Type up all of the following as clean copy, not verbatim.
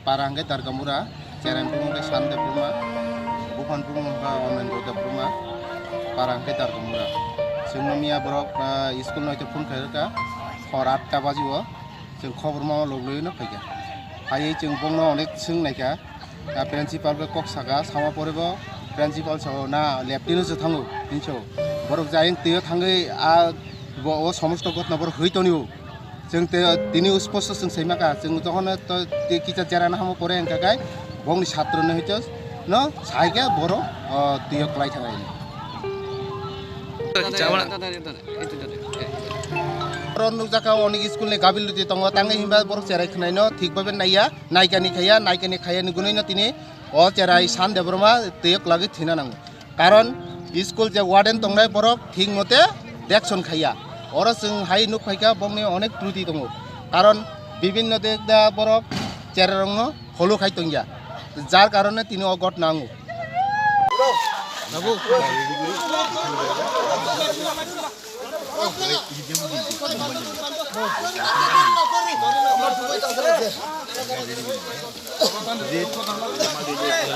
parangge targamura ceran pungke sande puma bukan pungka omen roda puma parangge targamura sengnomia borok school noite phone khairka hor 8টা bajibo जों खबर माव लग्लोयनो फैगा हायै जों बंनो अनेक सोंनायका principal बे कक saga सामा परेबो principal स ना लेफ्टिनो जो थाङो दिनसो बरक जायन तेयो थाङै आ ब समस्त गतना बर हैतनिबो जों ते दिनि स्पष्ट जों सैमाका जों जखन ते किचा जेराना हामो परे एंकागाय बंनि छात्रनो हैतस न साइगा बर तेयो क्लाय थाङाय नुजाका अनेक स्कुलनि गाबिलुति दङ तांगे हिमबा बर चेराय खनायनो थिकबाबे नाया नायकानि खाया निगुनैनो तिनि अ चेराय सान देब्रमा तेयक लागि थिना नांगो कारण स्कुल जे वार्डेन दंनाय बर ठीक मते देखसन खाया और जों हाय नुखायका बंनि अनेक त्रुटि दङ कारण विभिन्न देखदा बर चेरारङ हलो खायतंया जार कारणे तिनि अगत नांगो बाबु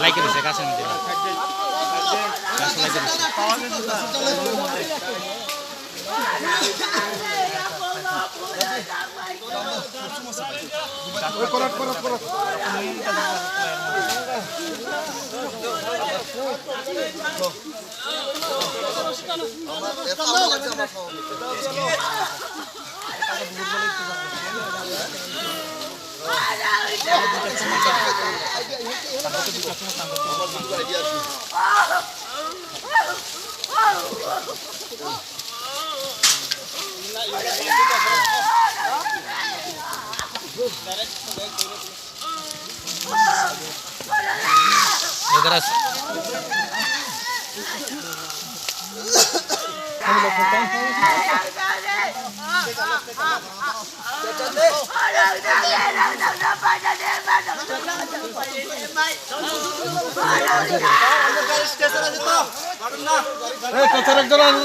like it kasih nanti kasih like it korat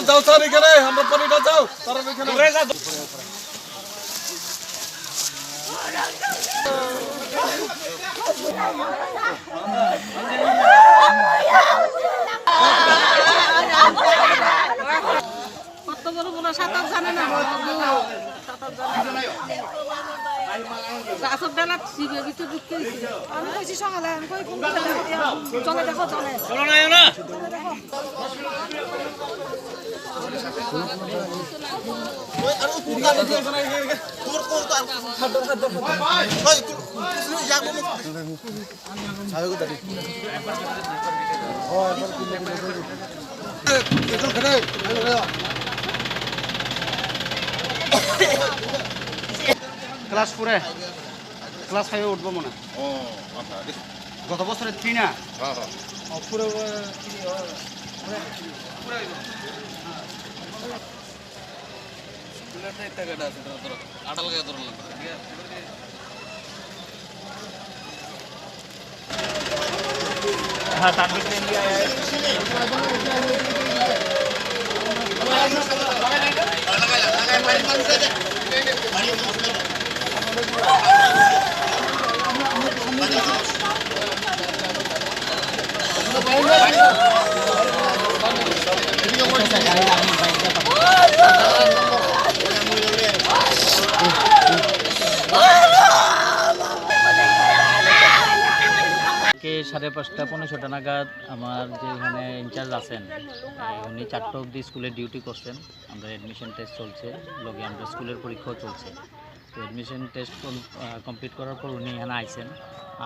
जाओ सर इकरे हम ऊपर इधर जाओ सर इकरे কত বড় বড় সাতক জানে না আসব বেলা শিখে কিছু দুঃখ আমি কইছি সকালে আমি কই কোন চলে দেখো চলে চলো না না ওই আর পুরকা দেখো না তোর কোর তো খাদ্য ওই তুই যাক বল ছায়গো দাদি ও এবার কিনে কিনে ক্লাস 4 ক্লাস 5 উঠবো মনে ও আচ্ছা গত বছরে 3 না হ্যাঁ হ্যাঁ পুরো 3 পুরো স্কুলেতে একটা গাড়ি আছে ধরো আটাল গাড়ি ধরলাম ঠিক আছে হ্যাঁ তার দিকে ইন্ডিয়া के 5:30 6:15 নাগাদ আমার যে এখানে ইনচার্জ আছেন উনি 4টা অবধি স্কুলে ডিউটি করছেন আমরা অ্যাডমিশন টেস্ট চলছে লগে আমরা স্কুলের পরীক্ষাও চলছে তো অ্যাডমিশন টেস্ট কমপ্লিট করার পর উনি এখানে আইছেন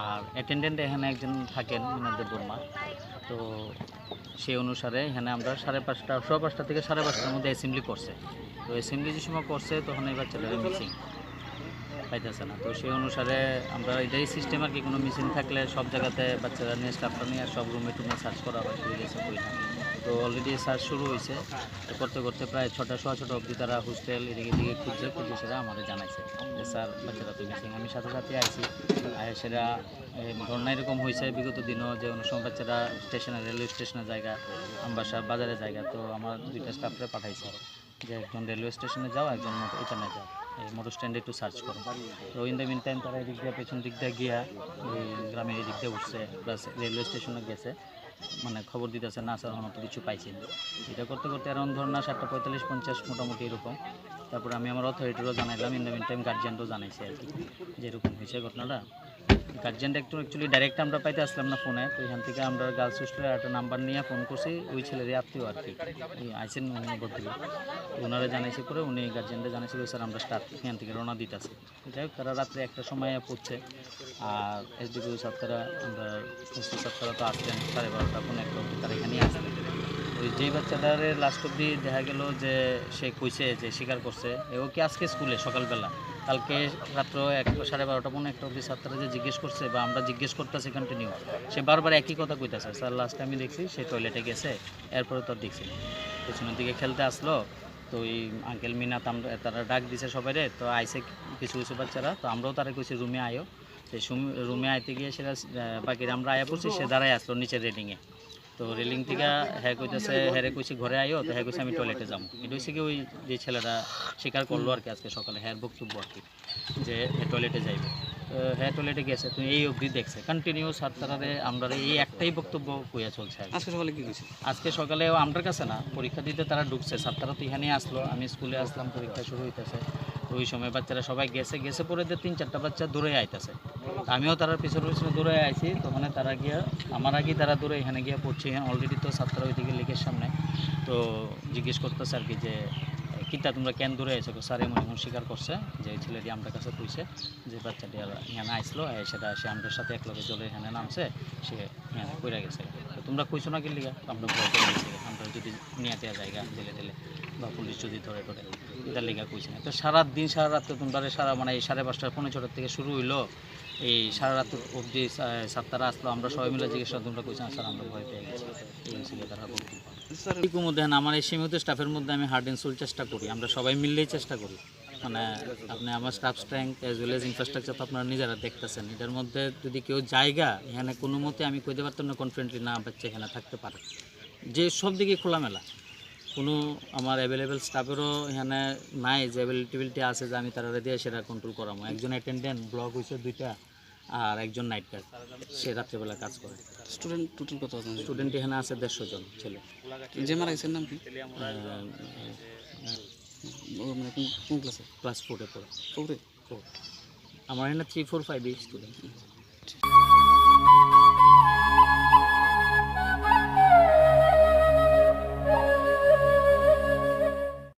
আর অ্যাটেন্ডেন্ট এখানে একজন থাকেন মিনাদের বর্মা তো সেই অনুসারে এখানে আমরা 5:30 থেকে 5:30টার মধ্যে অ্যাসেম্বলি করছে তো অ্যাসেম্বলি যে সময় করছে তখন এই বাচ্চাদের মিসিং পাইতেছে না তো সেই অনুসারে আমরা এটাই সিস্টেম আর কি কোনো মিসিং থাকলে সব জায়গাতে বাচ্চারা নিয়ে স্টাফটা নিয়ে সব রুমে টুমে সার্চ করা হয় শুরু গেছে তো অলরেডি সার্চ শুরু হয়েছে তো করতে করতে প্রায় 6টা অবধি তারা হোস্টেল এদিকে খুঁজে সেটা আমাদের জানাইছে যে স্যার বাচ্চারা তো মিসিং আমি সাথে আইছি সেটা ঘটনা এরকম হয়েছে বিগত দিনও যে অন্য সময় বাচ্চারা রেলওয়ে স্টেশনের জায়গা আমবাসা বাজারের জায়গা তো আমার 2টা স্টাফরে পাঠাইছে যে একজন রেলওয়ে স্টেশনে যাও, একজন এখানে যাও, এই মোটর স্ট্যান্ডে একটু সার্চ করো। তো ইন দ্য মিন টাইম তারা এদিক দিয়ে পেছন দিক দিয়ে গিয়া এই গ্রামের এদিক দিয়ে উঠছে, প্লাস রেলওয়ে স্টেশনে গেছে, মানে খবর দিতেছে না স্যার আমার তো কিছু পাইছি না। এটা করতে করতে এখন ধর না 7:45-50 মোটামুটি এরকম। তারপরে আমি আমার অথরিটিরও জানাইলাম, ইন দ্য মিন টাইম গার্জিয়ানও জানাইছি আর কি যে এরকম হয়েছে ঘটনাটা। গার্জিয়ানটা একটু অ্যাকচুয়ালি ডাইরেক্ট আমরা পাইতে আসলাম না ফোনে, তো এখান থেকে আমরা গার্লস হোস্টেলের একটা নাম্বার নিয়ে ফোন করছি, ওই ছেলেরই আত্মীয় আর কি আইসেন উনি ভর্তি, ওনারা জানাইছে করে উনি গার্জিয়ানরা জানাইছিল স্যার আমরা স্টার্ট এখান থেকে রওনা দিতেছি। যাই হোক তারা রাত্রে একটা সময় পড়ছে, আর এসডিপিও ছাত্ররা আমরা এসডি ছাত্ররা তো আসলেন 12:30-1 অবধি, তারা এখানেই আসলেন। ওই যেই বাচ্চাটারে লাস্ট অবধি দেখা গেল যে সে কইছে যে স্বীকার করছে ও কি আজকে স্কুলে সকালবেলা, কালকে রাত্র 12:30-1 অবধি ছাত্ররা যে জিজ্ঞেস করছে বা আমরা জিজ্ঞেস করতেছি কন্টিনিউ, সে বারবার একই কথা কইতেছে স্যার লাস্ট আমি দেখছি সে টয়লেটে গেছে, এরপরে তো আর দেখছি না। পেছনের দিকে খেলতে আসলো, তো ওই আঙ্কেল মিনাত আমরা তারা ডাক দিছে সবাই, তো আইসে কিছু কিছু বাচ্চারা, তো আমরাও তারা কইছি রুমে আয়ো, সেই রুমে আইতে গিয়ে সেটা বাকিরা আমরা আয়া পড়ছি, সে দাঁড়ায় আসলো নিচের রেলিংয়ে। তো রেলিং থেকে হ্যাঁ কইতেছে হ্যাঁ কইছি ঘরে আইও, তো হ্যাঁ কইছে আমি টয়লেটে যাবো। এটা হচ্ছে কি ওই যে ছেলেটা স্বীকার করলো আর কি আজকে সকালে, হ্যাঁ বক্তব্য আর কি যে হ্যাঁ টয়লেটে যাইবে। হ্যাঁ টয়লেটে গেছে, তো এই অবধি দেখছে কন্টিনিউ ছাত্ররা আমরা এই একটাই বক্তব্য কইয়া চলছে আর কি। আজকে সকালে কি হয়েছে? আজকে সকালে আমার কাছে না, পরীক্ষা দিতে তারা ঢুকছে, ছাত্ররা তো এখানেই আসলো, আমি স্কুলে আসলাম, পরীক্ষা শুরু হইতেছে, তো ওই সময় বাচ্চারা সবাই গেছে পরে যে 3-4টা বাচ্চা দূরে আইতেছে, আমিও তারা পিছনে পিছনে দূরে আইছি, তখন তারা গিয়া আমার আগেই তারা দূরে এখানে গিয়ে পড়ছে, এখানে অলরেডি তো ছাত্ররা ওইদিকে লেকের সামনে, তো জিজ্ঞেস করতেছে আর কি যে কিতা তোমরা কেন দূরে আইছো, স্যার এমন এমন স্বীকার করছে যে ছেলেটি আমার কাছে কইছে যে বাচ্চাটি এখানে আইসলো, সেটা সে আমাদের সাথে একলগে জলে এখানে নামছে, সে এখানে কইরা গেছে। তো তোমরা কইছো না কি লিগা, আমরা ভয় পেয়ে গেছি, আমরা যদি নিয়ে দেওয়া জায়গা দিলে দিলে বা পুলিশ যদি ধরে ধরে এটার লিগা কইছে না। তো সারা দিন সারা রাত তো তোমরা সারা মানে এই 5:30-6 থেকে শুরু হইলো, এই সারা রাত অবধি ছাত্ররা আসলো, আমরা সবাই মিলে জিজ্ঞেস করলাম তোমরা কইছো না স্যার আমরা ভয় পেয়ে গেছি, এই হচ্ছে তারা বলতে। স্যার ঠিক মধ্যে আমার এই সীমিত স্টাফের মধ্যে আমি হার্ড অ্যান্ড সোল চেষ্টা করি, আমরা সবাই মিললেই চেষ্টা করি, মানে আপনি আমার staff strength as well as infrastructure তো আপনারা নিজেরা দেখতেছেন, এটার মধ্যে যদি কেউ জায়গা এখানে কোনো মতে আমি কইতে পারতাম না কনফিডেন্টলি না বাচ্চা এখানে থাকতে পারে, যে সব দিকে খোলামেলা, কোনো আমার অ্যাভেলেবেল স্টাফেরও এখানে নাই যে অ্যাভেলেবিলিটি আছে যে আমি তারা দিয়ে সেটা কন্ট্রোল করাবো। একজন অ্যাটেন্ডেন্ট ব্লক হয়েছে 2টা, আর একজন নাইট গার্ড, সে রাত্রেবেলা কাজ করে। স্টুডেন্ট টোটাল কত আছে? স্টুডেন্ট এখানে আছে 150 জন ছেলে। যে মারা গেছে নাম কি? ও মানে কোন ক্লাসে? ক্লাস 4-এ পড়ে। ওরে আমার এখানে 3, 4, 5 স্টুডেন্ট।